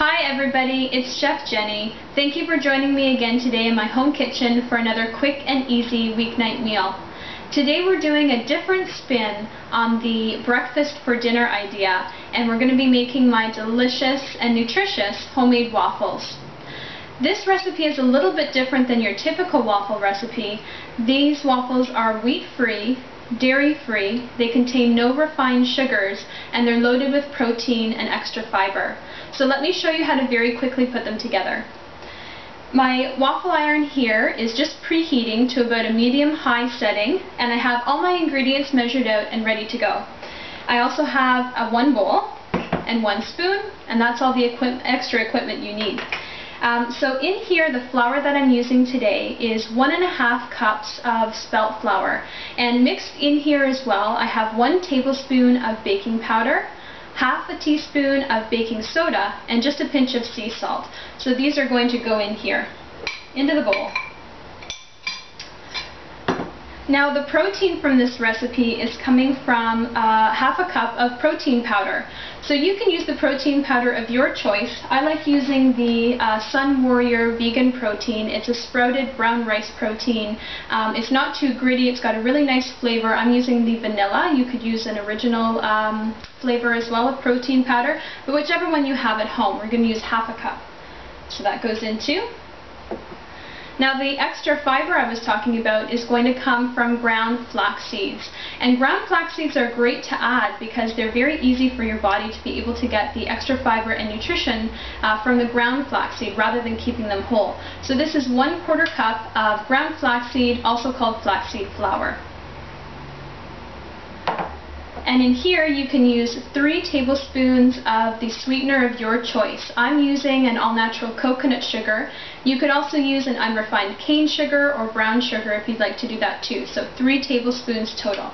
Hi everybody, it's Chef Jenny. Thank you for joining me again today in my home kitchen for another quick and easy weeknight meal. Today we're doing a different spin on the breakfast for dinner idea, and we're going to be making my delicious and nutritious homemade waffles. This recipe is a little bit different than your typical waffle recipe. These waffles are wheat-free, dairy-free, they contain no refined sugars, and they're loaded with protein and extra fiber. So let me show you how to very quickly put them together. My waffle iron here is just preheating to about a medium-high setting, and I have all my ingredients measured out and ready to go. I also have one bowl and one spoon, and that's all the extra equipment you need. So in here, the flour that I'm using today is 1.5 cups of spelt flour, and mixed in here as well I have 1 tablespoon of baking powder, half a teaspoon of baking soda, and just a pinch of sea salt. So these are going to go in here, into the bowl. Now the protein from this recipe is coming from half a cup of protein powder. So you can use the protein powder of your choice. I like using the Sun Warrior vegan protein. It's a sprouted brown rice protein. It's not too gritty, it's got a really nice flavor. I'm using the vanilla. You could use an original flavor as well of protein powder, but whichever one you have at home. We're going to use half a cup. So that goes into. Now the extra fiber I was talking about is going to come from ground flax seeds. And ground flax seeds are great to add because they're very easy for your body to be able to get the extra fiber and nutrition from the ground flax seed rather than keeping them whole. So this is 1/4 cup of ground flax seed, also called flaxseed flour. And in here you can use 3 tablespoons of the sweetener of your choice. I'm using an all-natural coconut sugar. You could also use an unrefined cane sugar or brown sugar if you'd like to do that too. So 3 tablespoons total.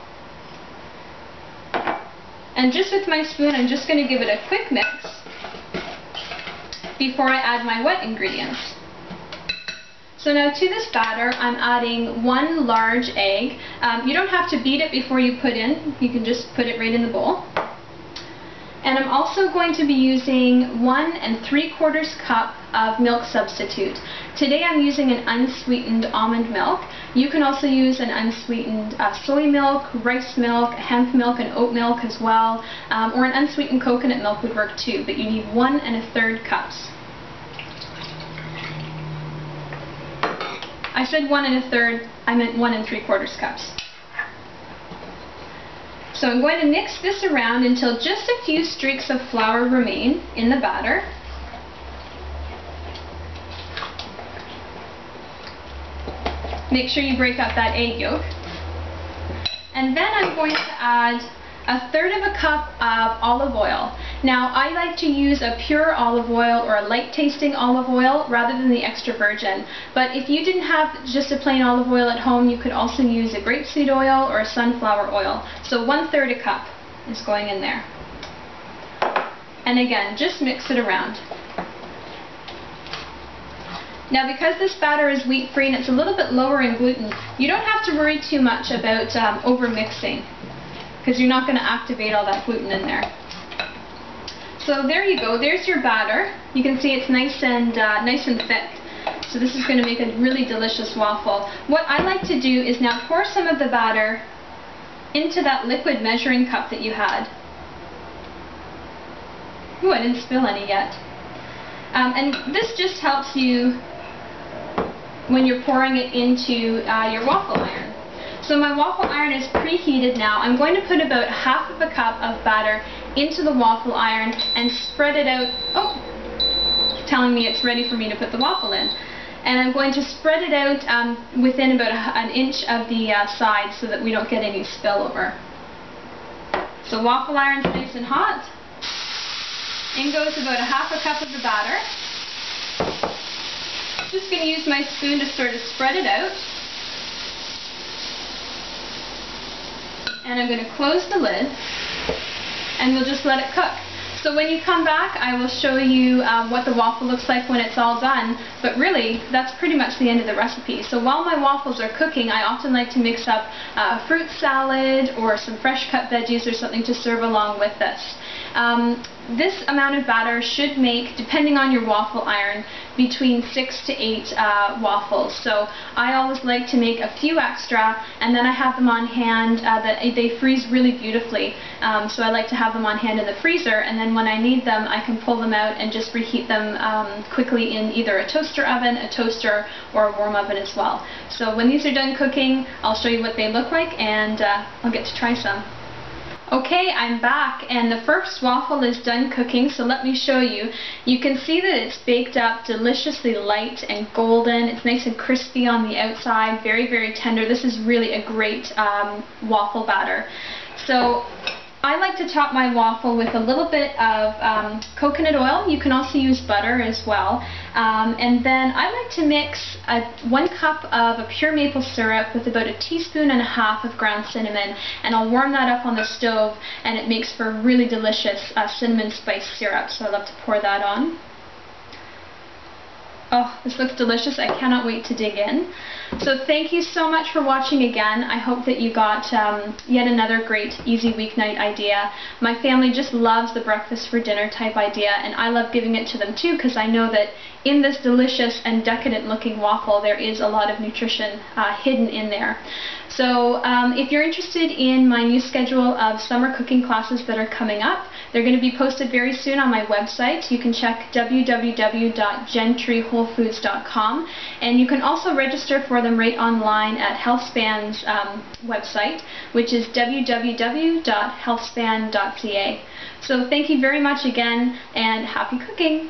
And just with my spoon, I'm just going to give it a quick mix before I add my wet ingredients. So now to this batter, I'm adding 1 large egg. You don't have to beat it before you put in. You can just put it right in the bowl. And I'm also going to be using 1 3/4 cup of milk substitute. Today I'm using an unsweetened almond milk. You can also use an unsweetened soy milk, rice milk, hemp milk, and oat milk as well. Or an unsweetened coconut milk would work too, but you need 1 1/3 cups. I said 1 1/3, I meant 1 3/4 cups. So I'm going to mix this around until just a few streaks of flour remain in the batter. Make sure you break up that egg yolk. And then I'm going to add 1/3 cup of olive oil. Now I like to use a pure olive oil or a light tasting olive oil rather than the extra virgin. But if you didn't have just a plain olive oil at home, you could also use a grapeseed oil or a sunflower oil. So 1/3 cup is going in there. And again, just mix it around. Now because this batter is wheat-free and it's a little bit lower in gluten, you don't have to worry too much about over-mixing, because you're not going to activate all that gluten in there. So there you go, there's your batter. You can see it's nice and thick. So this is going to make a really delicious waffle. What I like to do is now pour some of the batter into that liquid measuring cup that you had. Ooh, I didn't spill any yet. And this just helps you when you're pouring it into your waffle iron. So my waffle iron is preheated now. I'm going to put about 1/2 cup of batter into the waffle iron and spread it out. Oh, it's telling me it's ready for me to put the waffle in. And I'm going to spread it out within about an inch of the sides so that we don't get any spillover. So waffle iron's nice and hot. In goes about 1/2 cup of the batter. Just going to use my spoon to sort of spread it out. And I'm going to close the lid, and we'll just let it cook. So when you come back, I will show you what the waffle looks like when it's all done, but really, that's pretty much the end of the recipe. So while my waffles are cooking, I often like to mix up a fruit salad or some fresh cut veggies or something to serve along with this. this amount of batter should make, depending on your waffle iron, between 6 to 8 waffles. So I always like to make a few extra, and then I have them on hand. They freeze really beautifully, so I like to have them on hand in the freezer, and then when I need them I can pull them out and just reheat them quickly in either a toaster oven, a toaster, or a warm oven as well. So when these are done cooking, I'll show you what they look like, and I'll get to try some. Okay, I'm back, and the first waffle is done cooking, so let me show you. You can see that it's baked up deliciously light and golden. It's nice and crispy on the outside, very, very tender. This is really a great waffle batter. So I like to top my waffle with a little bit of coconut oil. You can also use butter as well. And then I like to mix 1 cup of a pure maple syrup with about 1.5 teaspoons of ground cinnamon, and I'll warm that up on the stove, and it makes for a really delicious cinnamon spice syrup. So I love to pour that on. Oh, this looks delicious. I cannot wait to dig in. So thank you so much for watching again. I hope that you got yet another great easy weeknight idea. My family just loves the breakfast for dinner type idea, and I love giving it to them too, because I know that in this delicious and decadent looking waffle there is a lot of nutrition hidden in there. So if you're interested in my new schedule of summer cooking classes that are coming up, they're going to be posted very soon on my website. You can check www.gentryWholefoods.com, and you can also register for them right online at HealthSpan's website, which is www.healthspan.ca. So thank you very much again, and happy cooking!